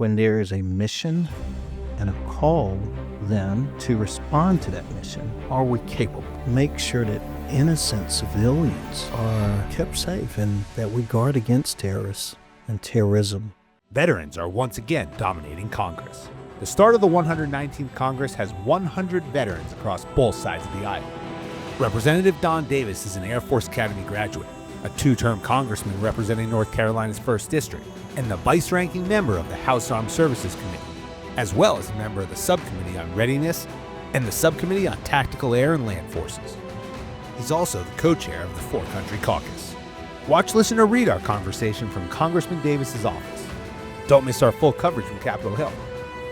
when there is a mission and a call then to respond to that mission, are we capable? Make sure that innocent civilians are kept safe and that we guard against terrorists and terrorism. Veterans are once again dominating Congress. The start of the 119th Congress has 100 veterans across both sides of the aisle. Representative Don Davis is an Air Force Academy graduate, a two-term congressman representing North Carolina's 1st District, and the vice-ranking member of the House Armed Services Committee, as well as a member of the Subcommittee on Readiness and the Subcommittee on Tactical Air and Land Forces. He's also the co-chair of the Four Country Caucus. Watch, listen, or read our conversation from Congressman Davis's office. Don't miss our full coverage from Capitol Hill.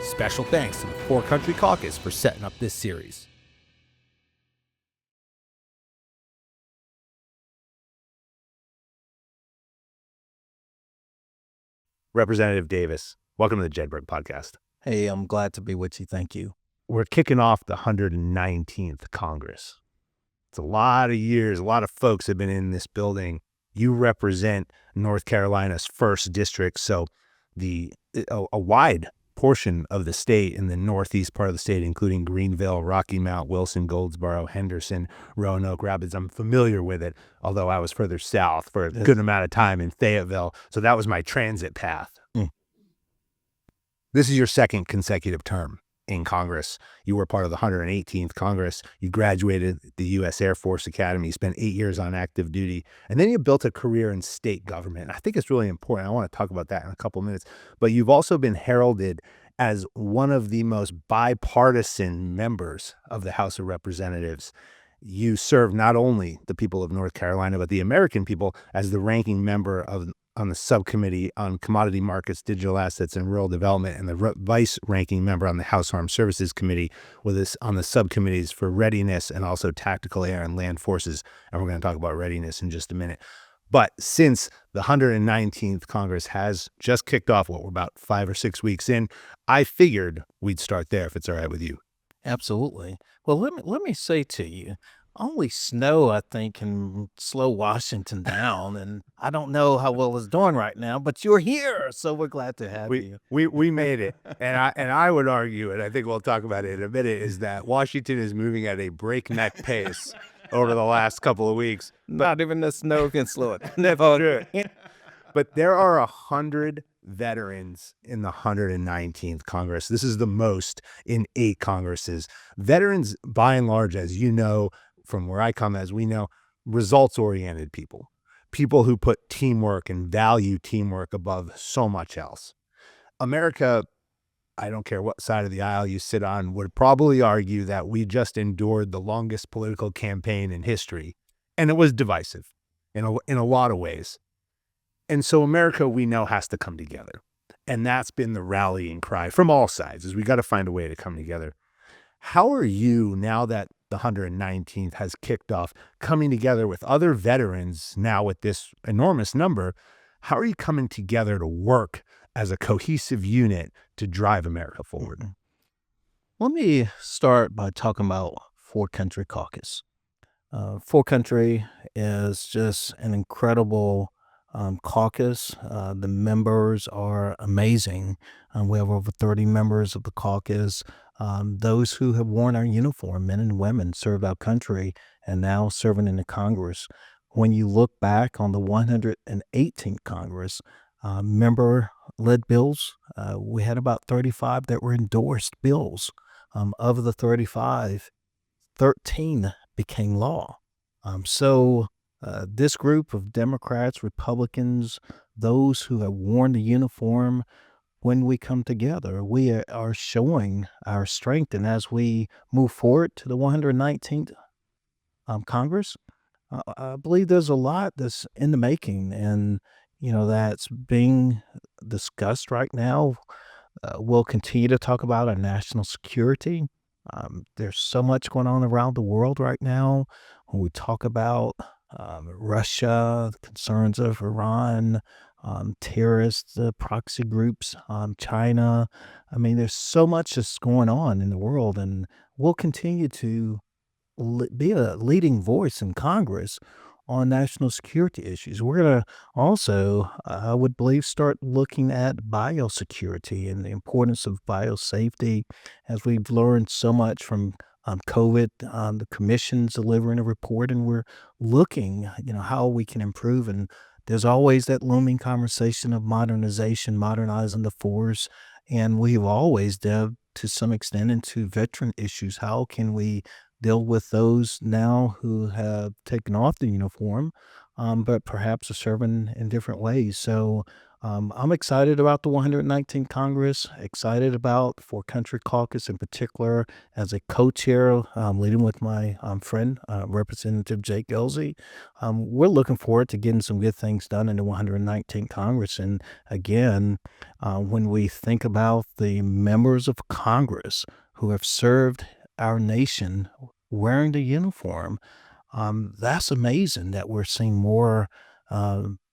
Special thanks to the Four Country Caucus for setting up this series. Representative Davis, welcome to the Jedburgh Podcast. Hey, I'm glad to be with you. Thank you. We're kicking off the 119th Congress. It's a lot of years, a lot of folks have been in this building. You represent North Carolina's 1st District, so a wide portion of the state in the northeast part of the state, including Greenville, Rocky Mount, Wilson, Goldsboro, Henderson, Roanoke Rapids. I'm familiar with it, although I was further south for a good amount of time in Fayetteville, so that was my transit path. This is your 2nd consecutive term in Congress. You were part of the 118th Congress. You graduated the U.S. Air Force Academy. You spent 8 years on active duty. And then you built a career in state government. I think it's really important. I want to talk about that in a couple of minutes. But you've also been heralded as one of the most bipartisan members of the House of Representatives. You serve not only the people of North Carolina, but the American people as the ranking member on the Subcommittee on Commodity Markets, Digital Assets, and Rural Development, and the vice-ranking member on the House Armed Services Committee, with us on the subcommittees for Readiness and also Tactical Air and Land Forces. And we're going to talk about Readiness in just a minute. But since the 119th Congress has just kicked off, we're about 5 or 6 weeks in, I figured we'd start there if it's all right with you. Absolutely. Well, let me say to you, only snow, I think, can slow Washington down, and I don't know how well it's doing right now, but you're here, so we're glad to have you. We made it, and I would argue, and I think we'll talk about it in a minute, is that Washington is moving at a breakneck pace over the last couple of weeks. Not even the snow can slow it. Never. But there are 100 veterans in the 119th Congress. This is the most in 8 Congresses. Veterans, by and large, as you know, from where I come, as we know, results-oriented people who put teamwork and value teamwork above so much else. America, I don't care what side of the aisle you sit on, would probably argue that we just endured the longest political campaign in history, and it was divisive in a lot of ways. And so America, we know, has to come together. And that's been the rallying cry from all sides, is we got to find a way to come together. How are you, now that the 119th has kicked off, coming together with other veterans now with this enormous number? How are you coming together to work as a cohesive unit to drive America forward? Let me start by talking about Four Country Caucus. Four Country is just an incredible caucus. The members are amazing. We have over 30 members of the caucus. Those who have worn our uniform, men and women, served our country and now serving in the Congress. When you look back on the 118th Congress, member-led bills, we had about 35 that were endorsed bills. Of the 35, 13 became law. This group of Democrats, Republicans, those who have worn the uniform, when we come together, we are showing our strength. And as we move forward to the 119th Congress, I believe there's a lot that's in the making, and that's being discussed right now. We'll continue to talk about our national security. There's so much going on around the world right now. When we talk about Russia, the concerns of Iran, terrorists, proxy groups, China. I mean, there's so much that's going on in the world, and we'll continue to be a leading voice in Congress on national security issues. We're going to also, I would believe, start looking at biosecurity and the importance of biosafety, as we've learned so much from COVID. The commission's delivering a report, and we're looking, how we can improve. And there's always that looming conversation of modernization, modernizing the force. And we've always delved to some extent into veteran issues. How can we deal with those now who have taken off the uniform, but perhaps are serving in different ways? So I'm excited about the 119th Congress, excited about For Country Caucus in particular as a co-chair, leading with my friend, Representative Jake Gelsey. We're looking forward to getting some good things done in the 119th Congress. And again, when we think about the members of Congress who have served our nation wearing the uniform, that's amazing that we're seeing more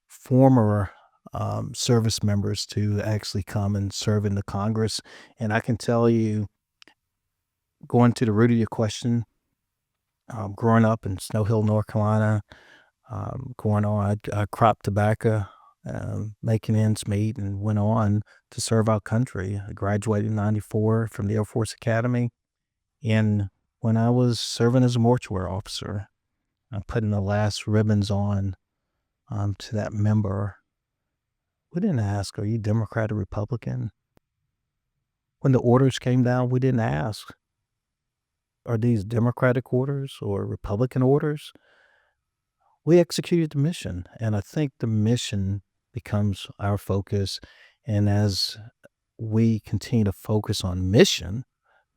former service members to actually come and serve in the Congress. And I can tell you, going to the root of your question, growing up in Snow Hill, North Carolina, going on, I cropped tobacco, making ends meet, and went on to serve our country. I graduated in 94 from the Air Force Academy. And when I was serving as a mortuary officer, putting the last ribbons on to that member, we didn't ask, are you Democrat or Republican? When the orders came down, we didn't ask, are these Democratic orders or Republican orders? We executed the mission, and I think the mission becomes our focus. And as we continue to focus on mission,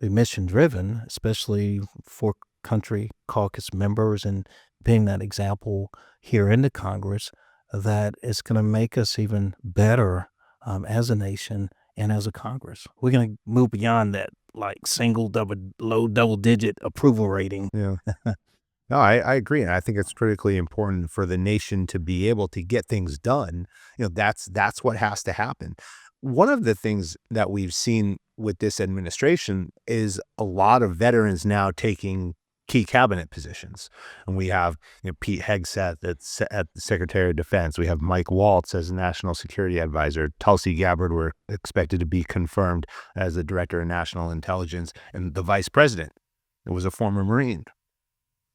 be mission driven, especially for country caucus members, and being that example here in the Congress, that it's going to make us even better as a nation and as a Congress. We're going to move beyond that like low double digit approval rating. Yeah. No, I agree. And I think it's critically important for the nation to be able to get things done. That's what has to happen. One of the things that we've seen with this administration is a lot of veterans now taking key cabinet positions. And we have Pete Hegseth that's at the Secretary of Defense. We have Mike Waltz as a National Security Advisor. Tulsi Gabbard, we're expected to be confirmed as the Director of National Intelligence. And the Vice President was a former Marine.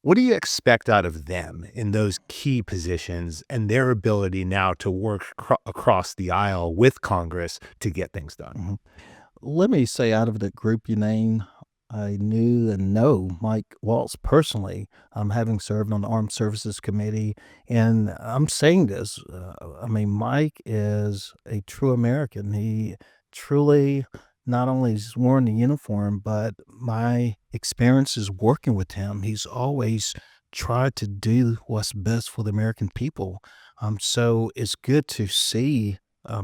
What do you expect out of them in those key positions and their ability now to work across the aisle with Congress to get things done? Mhm. Let me say, out of the group you name, I knew and know Mike Waltz personally, having served on the Armed Services Committee. And I'm saying this, Mike is a true American. He truly not only has worn the uniform, but my experiences working with him, he's always tried to do what's best for the American people. So it's good to see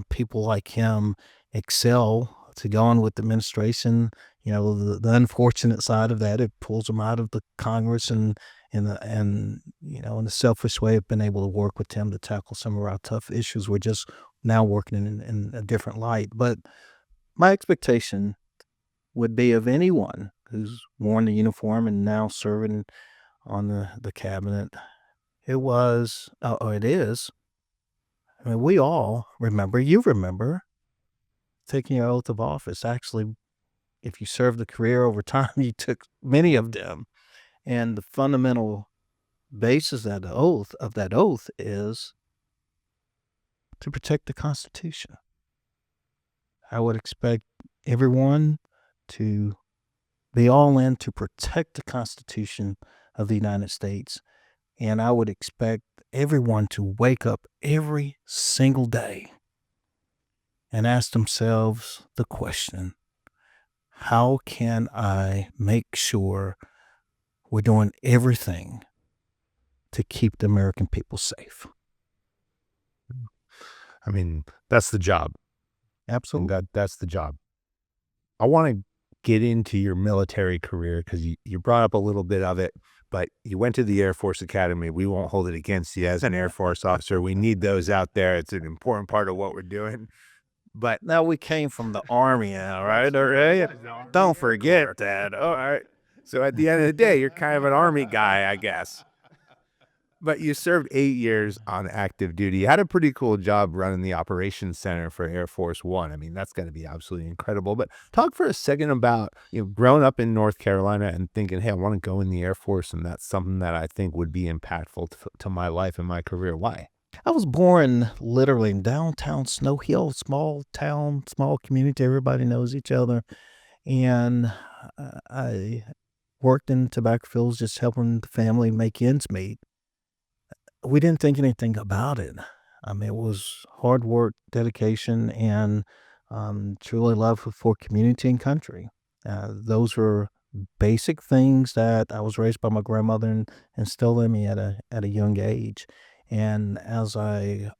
people like him excel, to go on with the administration. The unfortunate side of that, it pulls them out of the Congress, and in the selfish way, I've been able to work with him to tackle some of our tough issues. We're just now working in a different light. But my expectation would be of anyone who's worn the uniform and now serving on the cabinet, it was, or it is, we all remember, you remember, taking your oath of office. Actually, if you served a career over time, you took many of them. And the fundamental basis of that oath is to protect the Constitution. I would expect everyone to be all in to protect the Constitution of the United States. And I would expect everyone to wake up every single day and ask themselves the question, how can I make sure we're doing everything to keep the American people safe? That's the job. Absolutely. That's the job. I want to get into your military career because you brought up a little bit of it, but you went to the Air Force Academy. We won't hold it against you as an Air Force officer. We need those out there. It's an important part of what we're doing. But now we came from the Army, all right? All right. Don't forget that. all right. So at the end of the day, you're kind of an Army guy, I guess. But you served 8 years on active duty. You had a pretty cool job running the operations center for Air Force One. I mean, that's gotta be absolutely incredible. But talk for a second about, growing up in North Carolina and thinking, "Hey, I wanna go in the Air Force, and that's something that I think would be impactful to my life and my career." Why? I was born literally in downtown Snow Hill, small town, small community. Everybody knows each other. And I worked in tobacco fields, just helping the family make ends meet. We didn't think anything about it. I mean, it was hard work, dedication, and truly love for community and country. Those were basic things that I was raised by my grandmother and instilled in me at a young age. And as I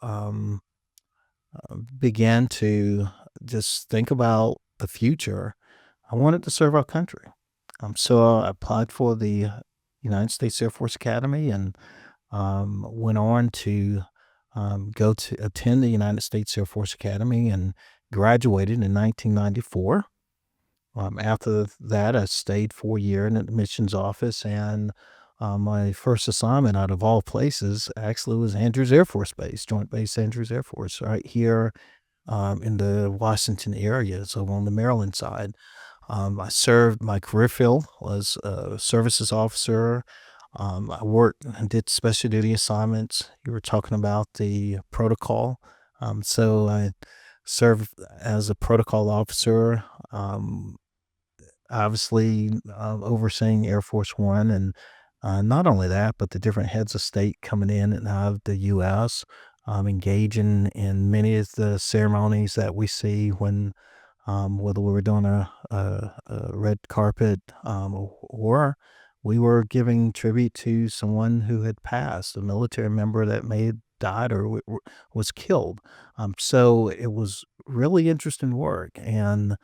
began to just think about the future, I wanted to serve our country. So I applied for the United States Air Force Academy and went on to go to attend the United States Air Force Academy and graduated in 1994. After that, I stayed for a year in the admissions office, and my first assignment out of all places actually was Andrews Air Force Base, Joint Base Andrews Air Force, right here in the Washington area, so on the Maryland side. I served my career field was a services officer. I worked and did special duty assignments. You were talking about the protocol. So I served as a protocol officer, obviously overseeing Air Force One. And not only that, but the different heads of state coming in and out of the U.S., engaging in many of the ceremonies that we see when whether we were doing a red carpet or we were giving tribute to someone who had passed, a military member that may have died or was killed. So it was really interesting work. And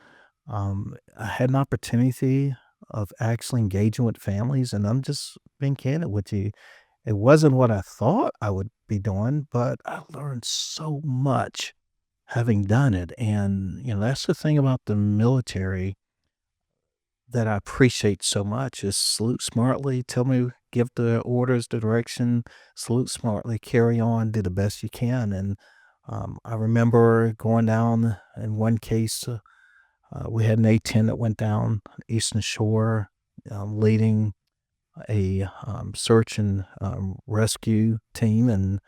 I had an opportunity of actually engaging with families. And I'm just being candid with you. It wasn't what I thought I would be doing, but I learned so much having done it. And, that's the thing about the military that I appreciate so much is salute smartly, tell me, give the orders, the direction, salute smartly, carry on, do the best you can. And I remember going down in one case, we had an A-10 that went down Eastern Shore, leading a search and rescue team, and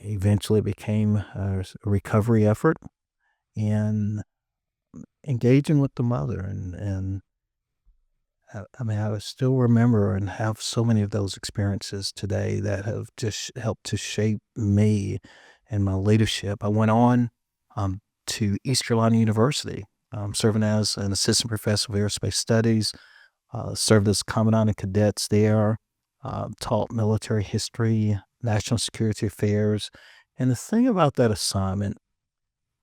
eventually became a recovery effort and engaging with the mother. And I mean, I still remember and have so many of those experiences today that have just helped to shape me and my leadership. I went on to East Carolina University, serving as an assistant professor of aerospace studies, served as commandant of cadets there, taught military history, national security affairs. And the thing about that assignment,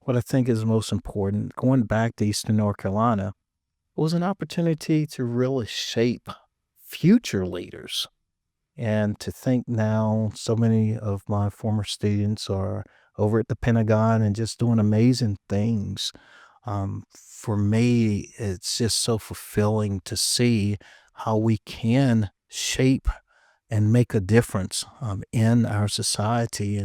what I think is most important, going back to Eastern North Carolina, was an opportunity to really shape future leaders. And to think now so many of my former students are over at the Pentagon and just doing amazing things. For me, it's just so fulfilling to see how we can shape and make a difference in our society.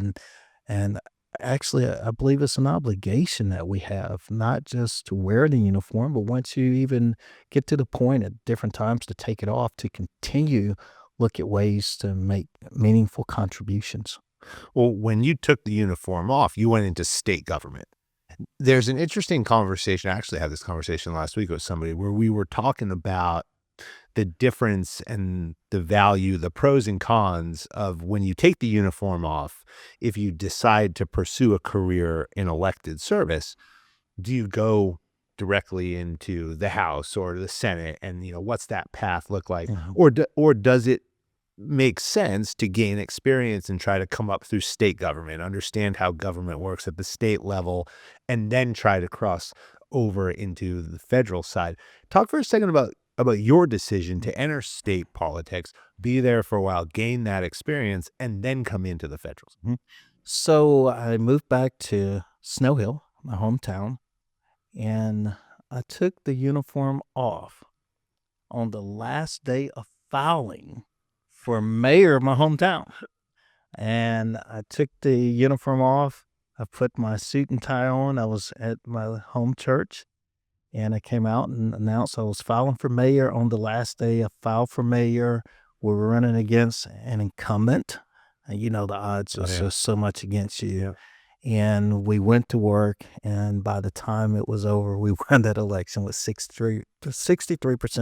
And actually, I believe it's an obligation that we have, not just to wear the uniform, but once you even get to the point at different times to take it off, to continue look at ways to make meaningful contributions. Well, when you took the uniform off, you went into state government. There's an interesting conversation. I actually had this conversation last week with somebody where we were talking about the difference and the value, the pros and cons of when you take the uniform off. If you decide to pursue a career in elected service, do you go directly into the House or the Senate? And, what's that path look like? Mhm. Or does it make sense to gain experience and try to come up through state government, understand how government works at the state level, and then try to cross over into the federal side? Talk for a second about your decision to enter state politics, be there for a while, gain that experience, and then come into the federals. Mhm. So I moved back to Snow Hill, my hometown, and I took the uniform off on the last day of filing for mayor of my hometown. And I took the uniform off. I put my suit and tie on. I was at my home church, and I came out and announced I was filing for mayor. On the last day, I filed for mayor. We were running against an incumbent. And you know, the odds are just so much against you. Yeah. And we went to work, and by the time it was over, we won that election with 63%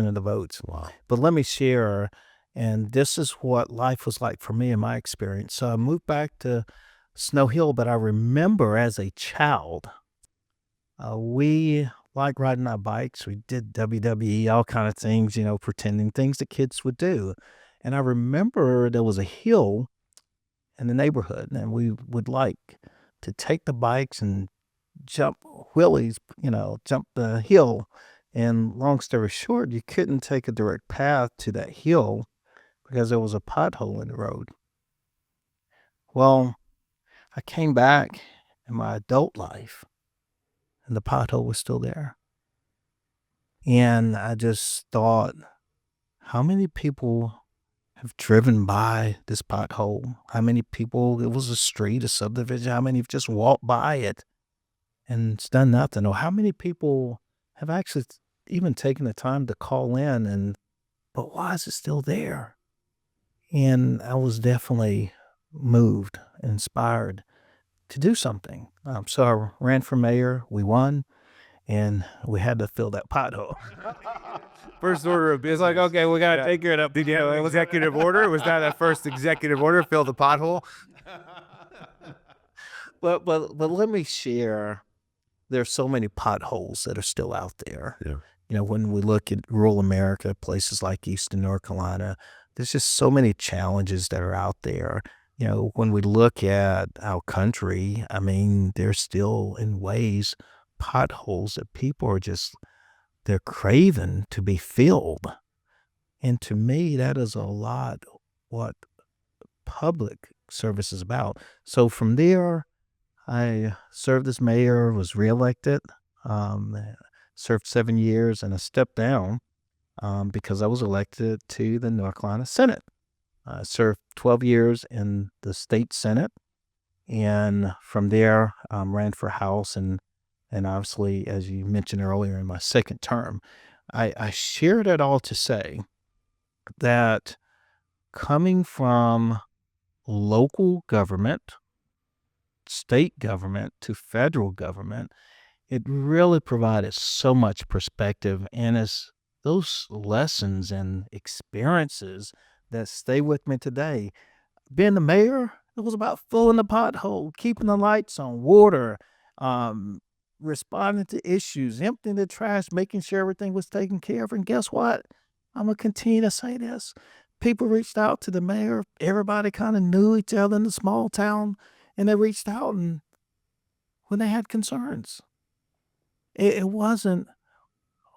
of the votes. Wow. But let me share, and this is what life was like for me in my experience. So I moved back to Snow Hill, but I remember as a child, we liked riding our bikes. We did WWE, all kind of things, you know, pretending things that kids would do. And I remember there was a hill in the neighborhood, and we would like to take the bikes and jump wheelies, you know, jump the hill. And long story short, you couldn't take a direct path to that hill because there was a pothole in the road. Well, I came back in my adult life, and the pothole was still there. And I just thought, how many people have driven by this pothole? How many people, it was a street, a subdivision, how many have just walked by it and it's done nothing? Or how many people have actually even taken the time to call in and, but why is it still there? And I was definitely moved, inspired to do something. So I ran for mayor, we won, and we had to fill that pothole. First order of business. It's like, okay, we got to take care of. Did you have an executive order? Was that a first executive order? Fill the pothole? But let me share, there's so many potholes that are still out there. Yeah. You know, when we look at rural America, places like Eastern North Carolina, there's just so many challenges that are out there. You know, when we look at our country, I mean, there's still in ways potholes that people are just, they're craving to be filled. And to me, that is a lot what public service is about. So from there, I served as mayor, was reelected, served 7 years, and I stepped down because I was elected to the North Carolina Senate. I served 12 years in the state Senate, and from there, ran for House, and obviously, as you mentioned earlier, in my second term. I share that all to say that coming from local government, state government to federal government, it really provided so much perspective, and it's those lessons and experiences that stay with me today. Being the mayor, it was about filling the pothole, keeping the lights on, water, um, responding to issues, emptying the trash, making sure everything was taken care of. And guess what? I'm going to continue to say this. People reached out to the mayor. Everybody kind of knew each other in the small town, and they reached out and when they had concerns. It wasn't,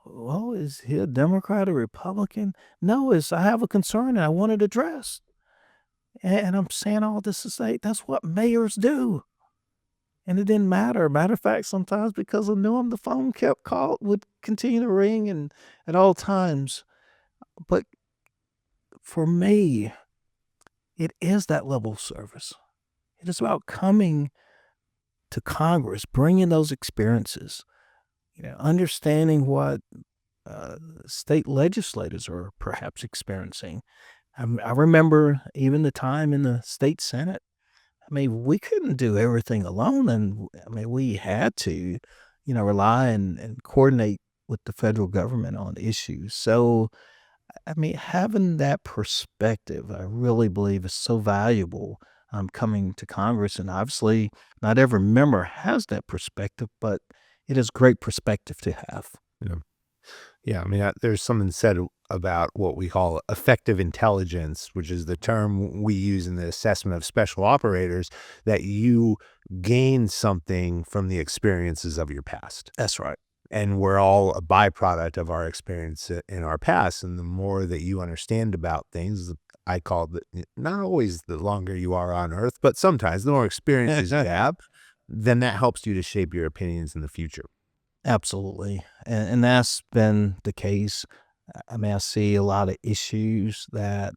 well, is he a Democrat or Republican? No, it's I have a concern and I want it addressed. And I'm saying all this to say that's what mayors do. And it didn't matter. Matter of fact, sometimes because I knew him, the phone would continue to ring and at all times. But for me, it is that level of service. It is about coming to Congress, bringing those experiences, you know, understanding what state legislators are perhaps experiencing. I remember even the time in the state Senate. I mean, we couldn't do everything alone, and I mean, we had to, you know, rely and coordinate with the federal government on issues. So, I mean, having that perspective, I really believe is so valuable coming to Congress. And obviously, not every member has that perspective, but it is great perspective to have. Yeah. Yeah, I mean, there's something said about what we call effective intelligence, which is the term we use in the assessment of special operators, that you gain something from the experiences of your past. That's right. And we're all a byproduct of our experience in our past. And the more that you understand about things, I call it not always the longer you are on earth, but sometimes the more experiences you have, then that helps you to shape your opinions in the future. Absolutely. And that's been the case. I mean, I see a lot of issues that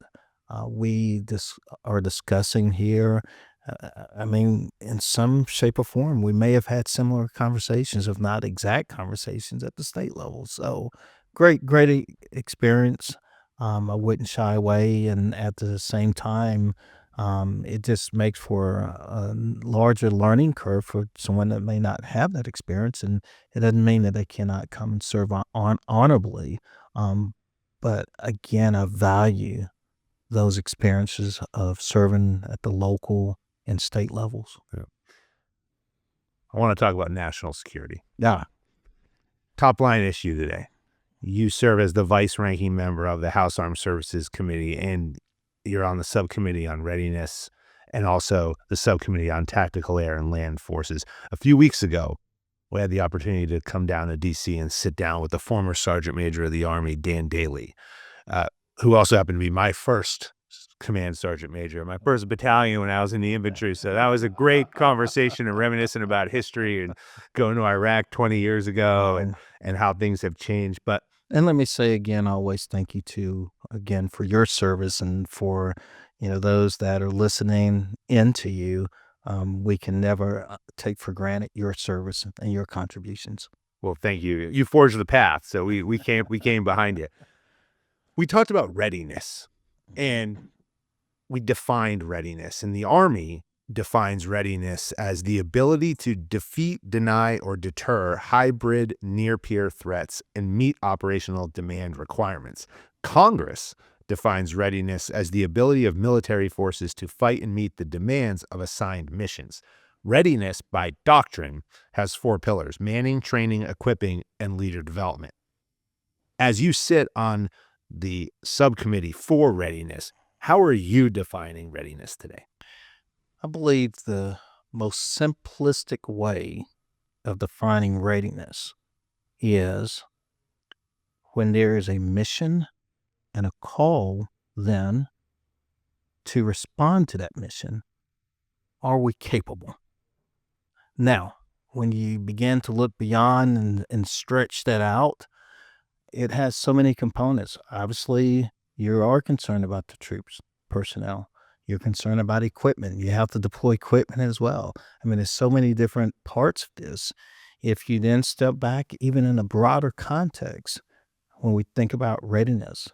are discussing here. I mean, in some shape or form, we may have had similar conversations, if not exact conversations, at the state level. So, great experience. I wouldn't shy away, and at the same time, it just makes for a larger learning curve for someone that may not have that experience, and it doesn't mean that they cannot come and serve honorably. Um, but again, I value those experiences of serving at the local and state levels. Yeah. I want to talk about national security. Yeah. Top line issue today. You serve as the vice ranking member of the House Armed Services Committee, and you're on the subcommittee on readiness and also the subcommittee on tactical air and land forces. A few weeks ago, we had the opportunity to come down to D.C. and sit down with the former Sergeant Major of the Army, Dan Daly, who also happened to be my first command sergeant major, my first battalion when I was in the infantry. So that was a great conversation and reminiscing about history and going to Iraq 20 years ago and how things have changed. But And let me say again, always thank you to again for your service and for those that are listening into you. We can never take for granted your service and your contributions. well, thank you. You forged the path, so we came behind you. We talked about readiness, and we defined readiness, and the Army defines readiness as the ability to defeat, deny, or deter hybrid near-peer threats and meet operational demand requirements. Congress defines readiness as the ability of military forces to fight and meet the demands of assigned missions. Readiness, by doctrine, has 4 pillars: manning, training, equipping, and leader development. As you sit on the subcommittee for readiness, how are you defining readiness today? I believe the most simplistic way of defining readiness is when there is a mission and a call then to respond to that mission. Are we capable? Now, when you begin to look beyond and stretch that out, it has so many components. Obviously, you are concerned about the troops, personnel. You're concerned about equipment. You have to deploy equipment as well. I mean, there's so many different parts of this. If you then step back, even in a broader context, when we think about readiness,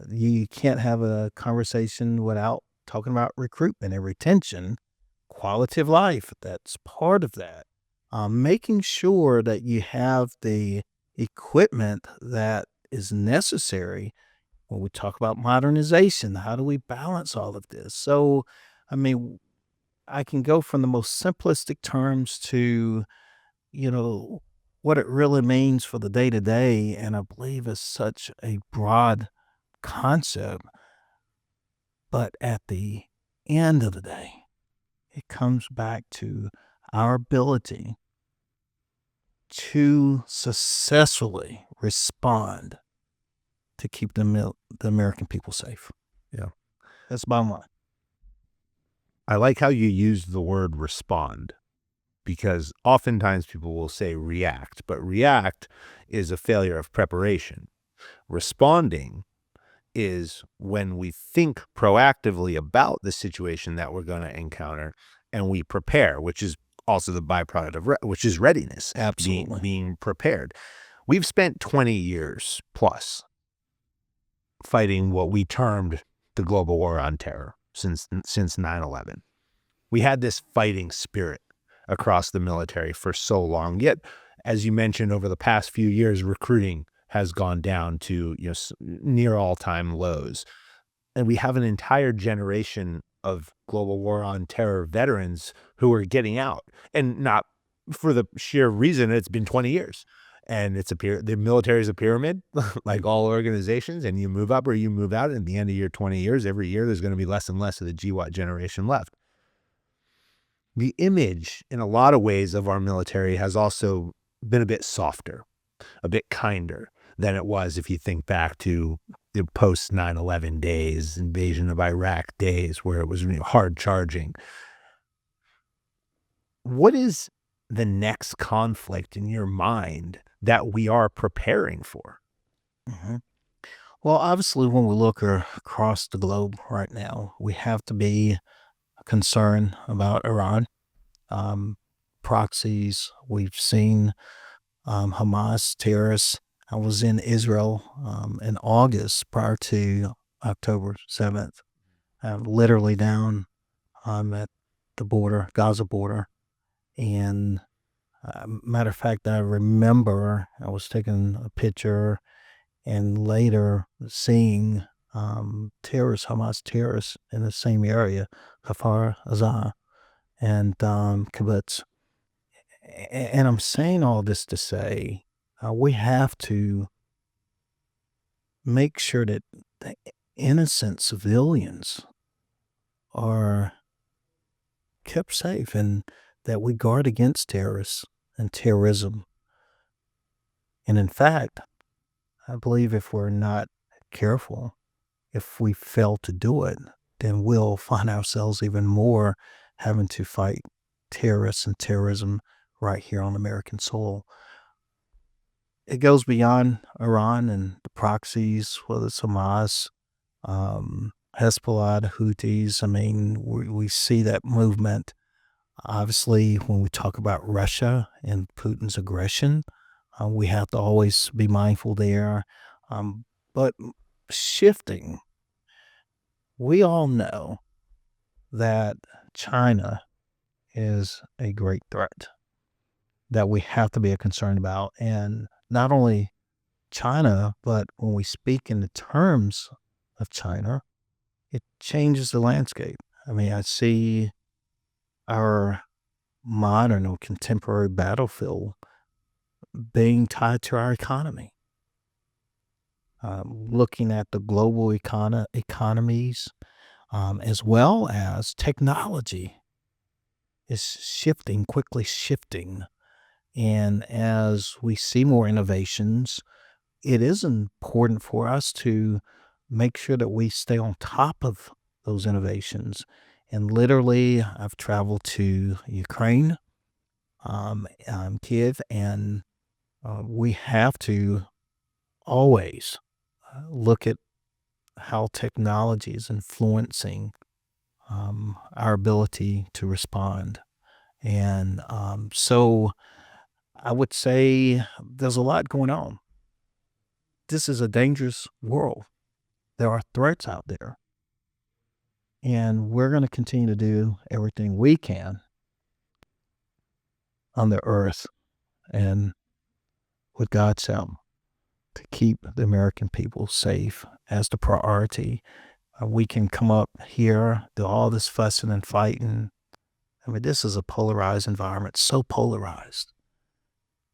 you can't have a conversation without talking about recruitment and retention, quality of life. That's part of that. Making sure that you have the equipment that is necessary when we talk about modernization. How do we balance all of this? So, I mean, I can go from the most simplistic terms to, what it really means for the day to day. And I believe it's such a broad concept. But at the end of the day, it comes back to our ability to successfully respond to keep the American people safe. Yeah. That's the bottom line. I like how you use the word respond, because oftentimes people will say react, but react is a failure of preparation. Responding is when we think proactively about the situation that we're going to encounter and we prepare, which is also the byproduct of which is readiness. Absolutely. Being prepared. We've spent 20 years plus fighting what we termed the global war on terror since 9/11. We had this fighting spirit across the military for so long. Yet, as you mentioned, over the past few years, recruiting has gone down to near all-time lows. And we have an entire generation of global war on terror veterans who are getting out, and not for the sheer reason it's been 20 years. And the military is a pyramid, like all organizations, and you move up or you move out. And at the end of your 20 years, every year, there's going to be less and less of the GWAT generation left. The image, in a lot of ways, of our military has also been a bit softer, a bit kinder than it was if you think back to the post 9/11 days, invasion of Iraq days, where it was hard charging. What is the next conflict in your mind that we are preparing for? Mm-hmm. Well, obviously, when we look across the globe right now, we have to be concerned about Iran. Um, Proxies, we've seen Hamas terrorists. I was in Israel in August prior to October 7th. I'm literally down at the border, Gaza border. And matter of fact, I remember I was taking a picture and later seeing Hamas terrorists in the same area, Kfar Aza and Kibbutz. And I'm saying all this to say we have to make sure that the innocent civilians are kept safe and that we guard against terrorists and terrorism. And in fact, I believe if we're not careful, if we fail to do it, then we'll find ourselves even more having to fight terrorists and terrorism right here on American soil. It goes beyond Iran and the proxies, whether it's Hamas, Hezbollah, the Houthis. I mean, we see that movement. Obviously, when we talk about Russia and Putin's aggression, we have to always be mindful there. But shifting, we all know that China is a great threat that we have to be concerned about. And not only China, but when we speak in the terms of China, it changes the landscape. I mean, I see our modern or contemporary battlefield being tied to our economy. Looking at the global economies, as well as technology is shifting, quickly shifting. And as we see more innovations, it is important for us to make sure that we stay on top of those innovations. And literally, I've traveled to Ukraine, Kiev, and we have to always look at how technology is influencing our ability to respond. And so I would say there's a lot going on. This is a dangerous world. There are threats out there. And we're going to continue to do everything we can on the earth and with God's help to keep the American people safe as the priority. We can come up here, do all this fussing and fighting. I mean, this is a polarized environment, so polarized.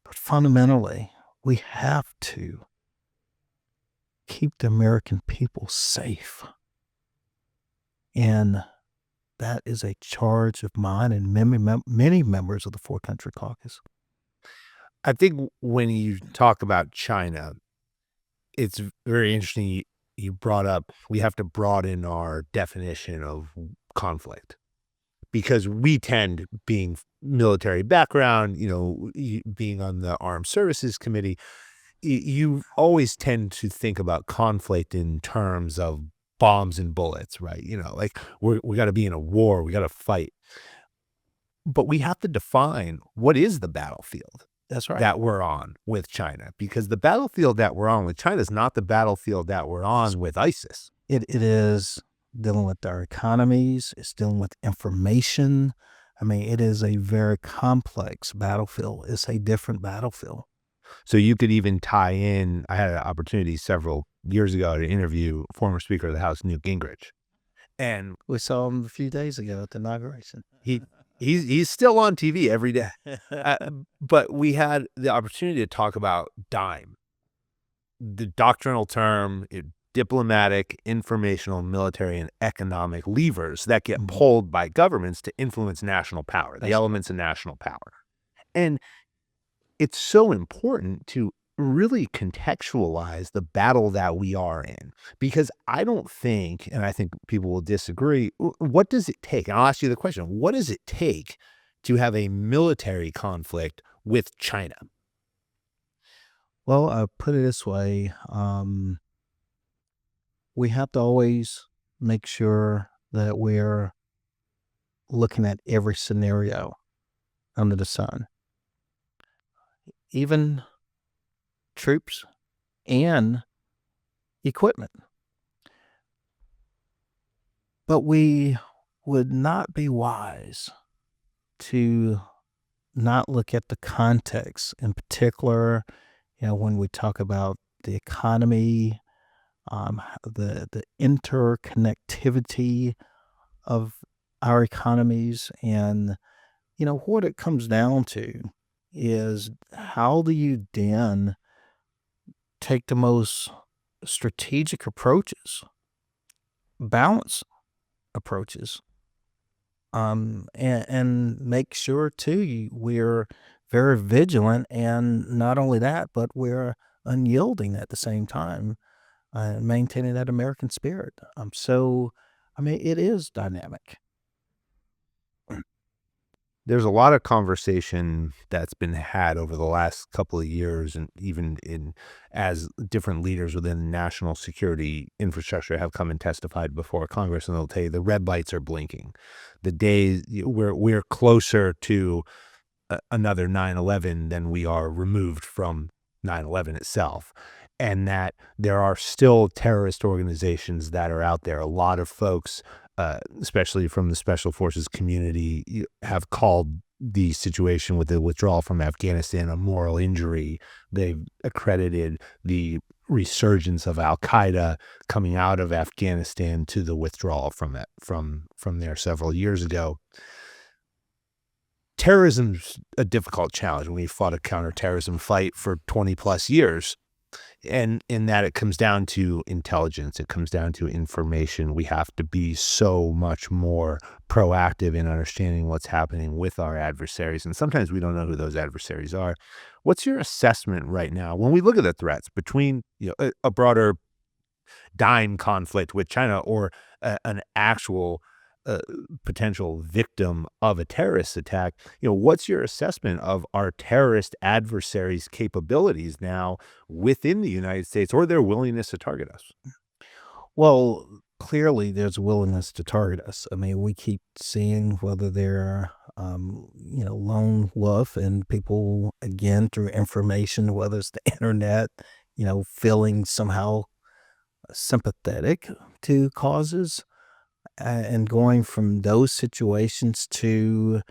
But fundamentally, we have to keep the American people safe. And that is a charge of mine and many members of the Four Country Caucus. I think when you talk about China, it's very interesting. You brought up we have to broaden our definition of conflict because we tend, being military background, being on the Armed Services Committee, you always tend to think about conflict in terms of bombs and bullets, right? Like we got to be in a war, we got to fight. But we have to define what is the battlefield. That's right. That we're on with China, because the battlefield that we're on with China is not the battlefield that we're on with ISIS. It is dealing with our economies. It's dealing with information. I mean, it is a very complex battlefield. It's a different battlefield. So you could even tie in, I had an opportunity several years ago to interview former Speaker of the House, Newt Gingrich. And we saw him a few days ago at the inauguration. He's still on TV every day. But we had the opportunity to talk about DIME, the doctrinal term, diplomatic, informational, military, and economic levers that get pulled by governments to influence national power, the elements of national power. And it's so important to really contextualize the battle that we are in, because I don't think, and I think people will disagree, what does it take? And I'll ask you the question, what does it take to have a military conflict with China? Well, I'll put it this way. we have to always make sure that we're looking at every scenario under the sun, even troops and equipment. But we would not be wise to not look at the context, in particular, when we talk about the economy, the interconnectivity of our economies. And, what it comes down to is, how do you then take the most strategic approaches, balance approaches, and make sure too we're very vigilant, and not only that, but we're unyielding at the same time, maintaining that American spirit. So, I mean, it is dynamic. There's a lot of conversation that's been had over the last couple of years, and even as different leaders within national security infrastructure have come and testified before Congress, and they'll tell you the red lights are blinking. The days we're closer to another 9/11 than we are removed from 9/11 itself, and that there are still terrorist organizations that are out there. A lot of folks, especially from the special forces community, have called the situation with the withdrawal from Afghanistan a moral injury. They've accredited the resurgence of Al Qaeda coming out of Afghanistan to the withdrawal from it from there several years ago. Terrorism's a difficult challenge. We fought a counterterrorism fight for 20 plus years. And in that, it comes down to intelligence. It comes down to information. We have to be so much more proactive in understanding what's happening with our adversaries. And sometimes we don't know who those adversaries are. What's your assessment right now when we look at the threats between a broader dime conflict with China, or an actual potential victim of a terrorist attack? What's your assessment of our terrorist adversaries' capabilities now within the United States, or their willingness to target us? Well, clearly there's a willingness to target us. I mean, we keep seeing whether they're, lone wolf, and people, again, through information, whether it's the internet, feeling somehow sympathetic to causes, and going from those situations to,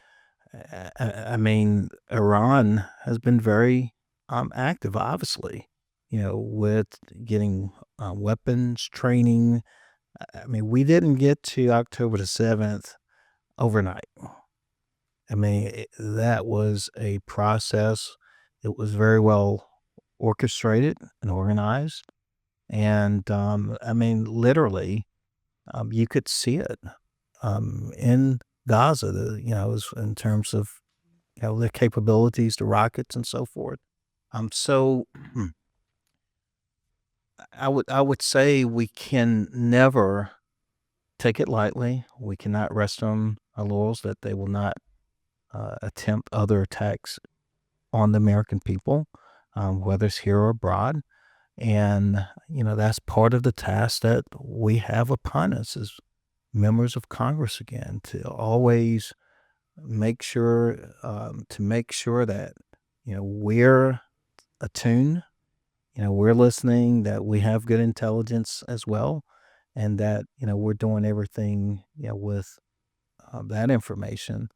I mean, Iran has been very active, obviously, with getting weapons training. I mean, we didn't get to October the 7th overnight. I mean, that was a process. It was very well orchestrated and organized. And I mean, literally, you could see it in Gaza, in terms of their capabilities, the rockets, and so forth. So I would say we can never take it lightly. We cannot rest on our laurels that they will not attempt other attacks on the American people, whether it's here or abroad. And that's part of the task that we have upon us as members of Congress, again, to always make sure that we're attuned, we're listening, that we have good intelligence as well, and that we're doing everything with that information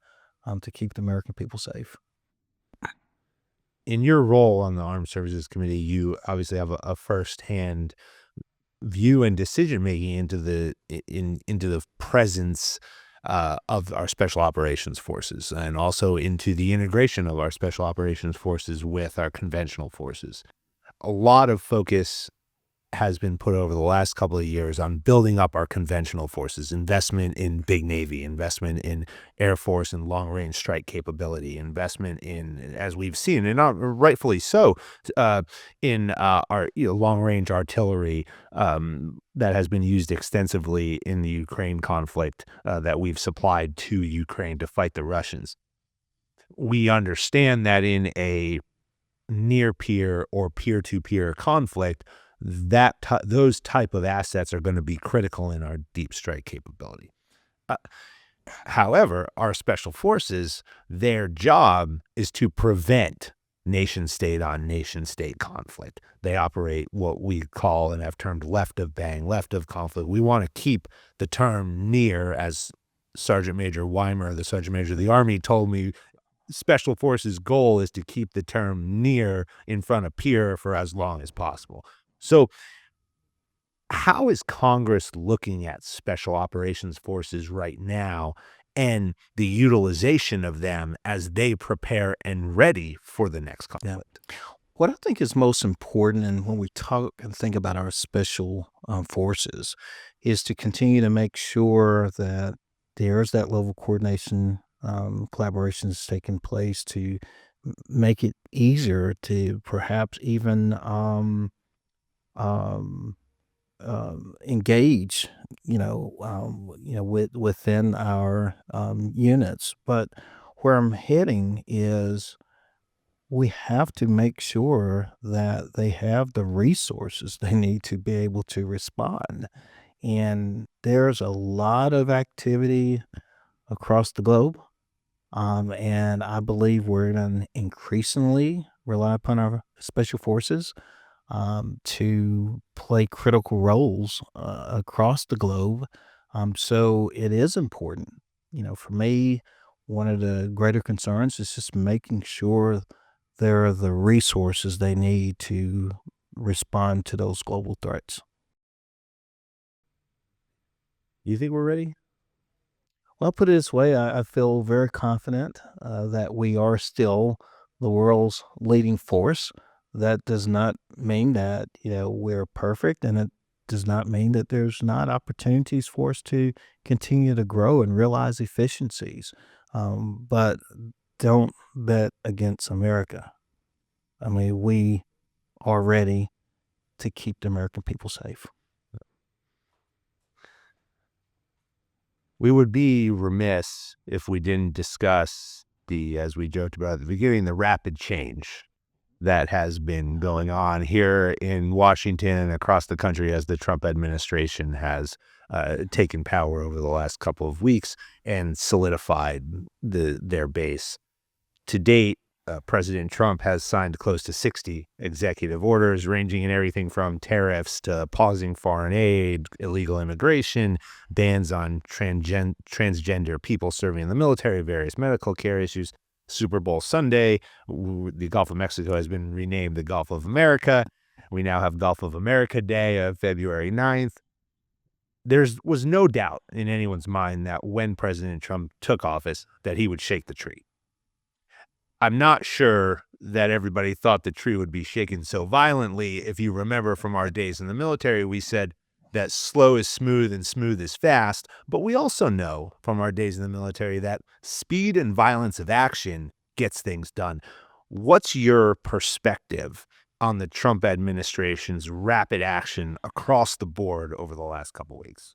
to keep the American people safe. In your role on the Armed Services Committee, you obviously have a firsthand view and decision making into the presence of our special operations forces, and also into the integration of our special operations forces with our conventional forces. A lot of focus has been put over the last couple of years on building up our conventional forces, investment in big Navy, investment in Air Force and long-range strike capability, investment in, as we've seen, and rightfully so, in our long-range artillery that has been used extensively in the Ukraine conflict, that we've supplied to Ukraine to fight the Russians. We understand that in a near peer or peer-to-peer conflict, those type of assets are going to be critical in our deep strike capability. However, our special forces, their job is to prevent nation-state on nation-state conflict. They operate what we call and have termed left of bang, left of conflict. We want to keep the term near, as Sergeant Major Weimer, the Sergeant Major of the Army, told me. Special Forces' goal is to keep the term near in front of peer for as long as possible. So how is Congress looking at special operations forces right now and the utilization of them as they prepare and ready for the next conflict? What I think is most important, and when we talk and think about our special forces, is to continue to make sure that there's that level of coordination, collaboration is taking place to make it easier to perhaps even engage, within our units. But where I'm heading is we have to make sure that they have the resources they need to be able to respond. And there's a lot of activity across the globe. And I believe we're going to increasingly rely upon our special forces to play critical roles across the globe. So it is important. For me, one of the greater concerns is just making sure there are the resources they need to respond to those global threats. You think we're ready? Well, put it this way, I feel very confident that we are still the world's leading force. That does not mean that, we're perfect, and it does not mean that there's not opportunities for us to continue to grow and realize efficiencies. But don't bet against America. I mean, we are ready to keep the American people safe. We would be remiss if we didn't discuss as we joked about at the beginning, the rapid change that has been going on here in Washington and across the country as the Trump administration has taken power over the last couple of weeks and solidified their base. To date, President Trump has signed close to 60 executive orders, ranging in everything from tariffs to pausing foreign aid, illegal immigration, bans on transgender people serving in the military, various medical care issues. Super Bowl Sunday, the Gulf of Mexico has been renamed the Gulf of America. We now have Gulf of America Day of February 9th. There was no doubt in anyone's mind that when President Trump took office, that he would shake the tree. I'm not sure that everybody thought the tree would be shaken so violently. If you remember from our days in the military, we said that slow is smooth and smooth is fast. But we also know from our days in the military that speed and violence of action gets things done. What's your perspective on the Trump administration's rapid action across the board over the last couple of weeks?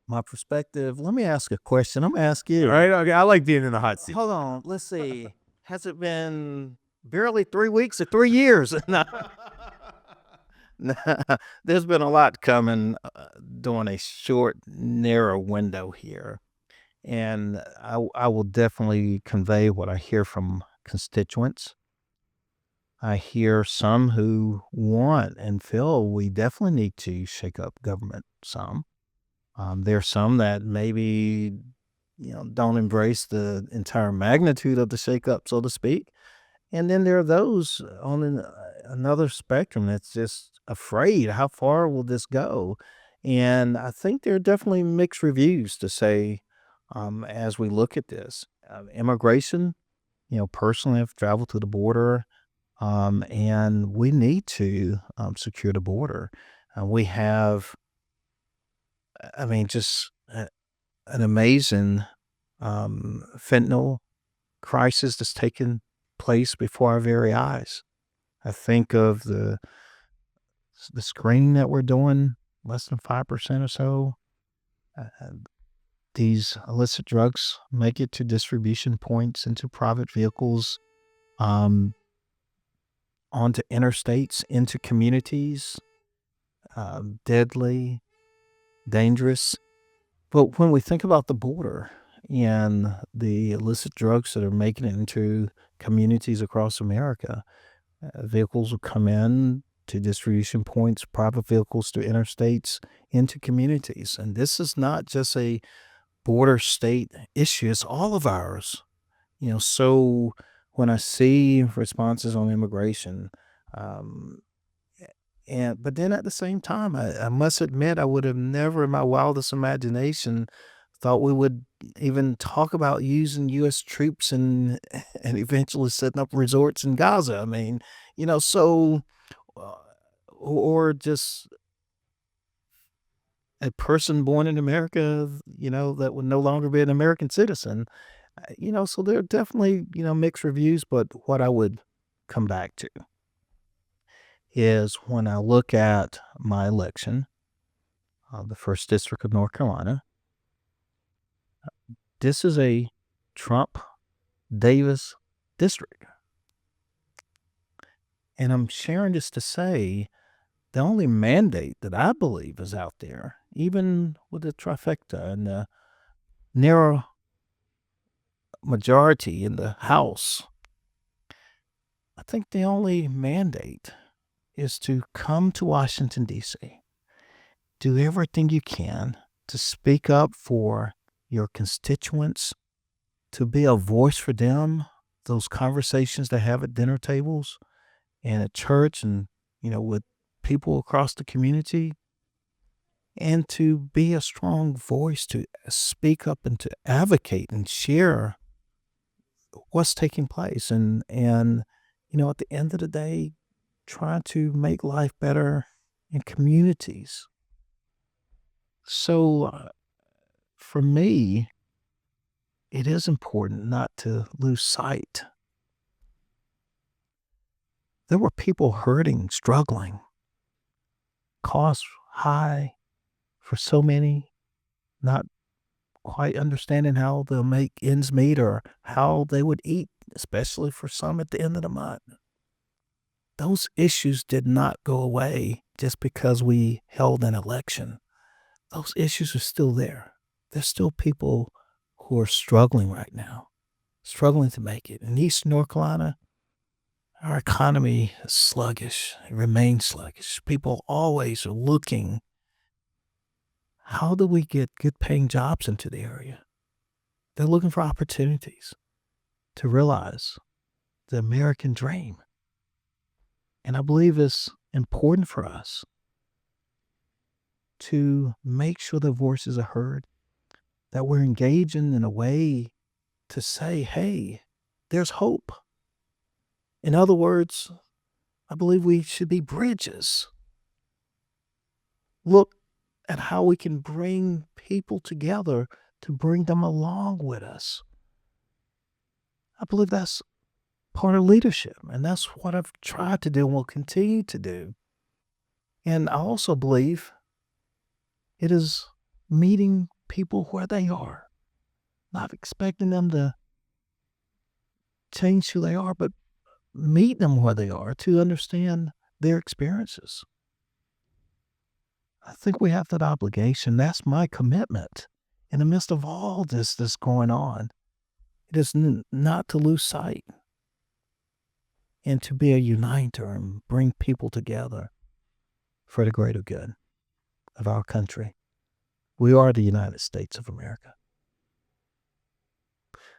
My perspective, let me ask a question. I'm going to ask you. All right, okay. I like being in the hot seat. Hold on. Let's see. Has it been barely 3 weeks or 3 years? No. There's been a lot coming during a short, narrow window here. And I will definitely convey what I hear from constituents. I hear some who want and feel we definitely need to shake up government some. There are some that maybe don't embrace the entire magnitude of the shakeup, so to speak. And then there are those on another spectrum that's just afraid. How far will this go? And I think there are definitely mixed reviews to say as we look at this. Immigration, personally, I've traveled to the border, and we need to secure the border. We have, just an amazing fentanyl crisis that's taken place before our very eyes. I think of the screening that we're doing, less than 5% or so. These illicit drugs make it to distribution points, into private vehicles, onto interstates, into communities. deadly, dangerous. But when we think about the border and the illicit drugs that are making it into communities across America, vehicles will come in to distribution points, private vehicles to interstates, into communities. And this is not just a border state issue, it's all of ours. So when I see responses on immigration, um, but then at the same time, I must admit, I would have never in my wildest imagination thought we would even talk about using U.S. troops and eventually setting up resorts in Gaza. I mean, so uh, or just a person born in America, that would no longer be an American citizen. So there are definitely, mixed reviews, but what I would come back to is when I look at my election, the first district of North Carolina, this is a Trump Davis district. And I'm sharing this to say the only mandate that I believe is out there, even with the trifecta and the narrow majority in the House, I think the only mandate is to come to Washington, D.C., do everything you can to speak up for your constituents, to be a voice for them, those conversations they have at dinner tables and at church and, with people across the community, and to be a strong voice to speak up and to advocate and share what's taking place. And at the end of the day, try to make life better in communities. So for me, it is important not to lose sight. There were people hurting, struggling, costs high for so many, not quite understanding how they'll make ends meet or how they would eat, especially for some at the end of the month. Those issues did not go away just because we held an election. Those issues are still there. There's still people who are struggling right now, struggling to make it. In East North Carolina, our economy is sluggish. It remains sluggish. People always are looking, how do we get good paying jobs into the area? They're looking for opportunities to realize the American dream. And I believe it's important for us to make sure the voices are heard, that we're engaging in a way to say, hey, there's hope. In other words, I believe we should be bridges. Look at how we can bring people together to bring them along with us. I believe that's part of leadership, and that's what I've tried to do and will continue to do. And I also believe it is meeting people where they are, not expecting them to change who they are, but meet them where they are to understand their experiences. I think we have that obligation. That's my commitment in the midst of all this that's going on. It is not to lose sight and to be a uniter and bring people together for the greater good of our country. We are the United States of America.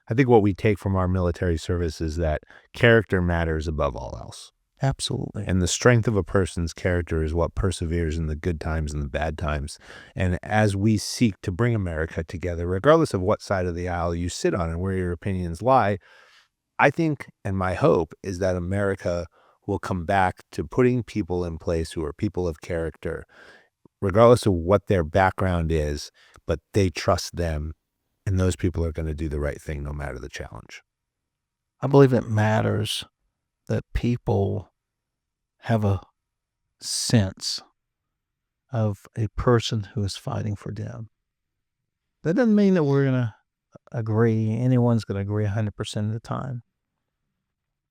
I think what we take from our military service is that character matters above all else. Absolutely. And the strength of a person's character is what perseveres in the good times and the bad times. And as we seek to bring America together, regardless of what side of the aisle you sit on and where your opinions lie, I think, and my hope, is that America will come back to putting people in place who are people of character, regardless of what their background is, but they trust them, and those people are going to do the right thing no matter the challenge. I believe it matters that people have a sense of a person who is fighting for them. That doesn't mean that we're going to agree, anyone's going to agree 100% of the time.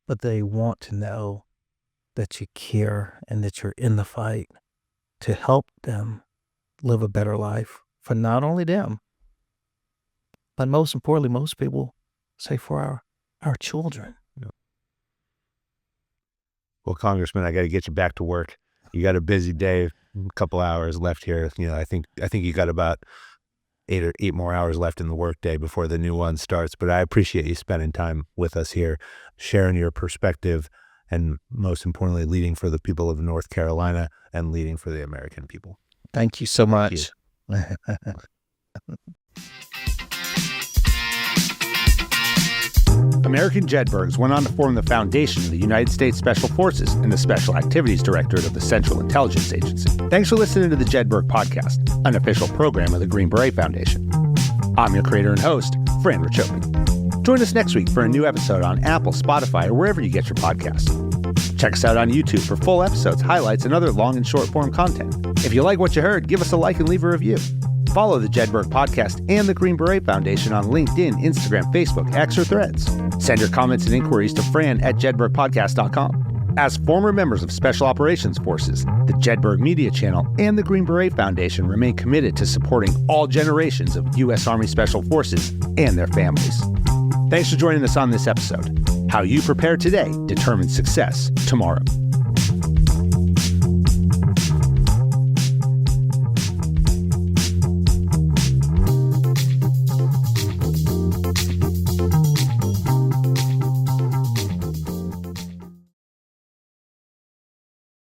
But they want to know that you care and that you're in the fight to help them live a better life for not only them, but most importantly, most people say for our children. Well, Congressman, I got to get you back to work. You got a busy day, a couple hours left here. I think you got about 8 more hours left in the workday before the new one starts. But I appreciate you spending time with us here, sharing your perspective, and most importantly, leading for the people of North Carolina and leading for the American people. Thank you so much. American Jedburghs went on to form the foundation of the United States Special Forces and the Special Activities Directorate of the Central Intelligence Agency. Thanks for listening to the Jedburgh Podcast, an official program of the Green Beret Foundation. I'm your creator and host, Fran Racioppi. Join us next week for a new episode on Apple, Spotify, or wherever you get your podcasts. Check us out on YouTube for full episodes, highlights, and other long and short form content. If you like what you heard, give us a like and leave a review. Follow the Jedburgh Podcast and the Green Beret Foundation on LinkedIn, Instagram, Facebook, X, or Threads. Send your comments and inquiries to fran@jedburghpodcast.com. As former members of Special Operations Forces, the Jedburgh Media Channel and the Green Beret Foundation remain committed to supporting all generations of U.S. Army Special Forces and their families. Thanks for joining us on this episode. How you prepare today determines success tomorrow.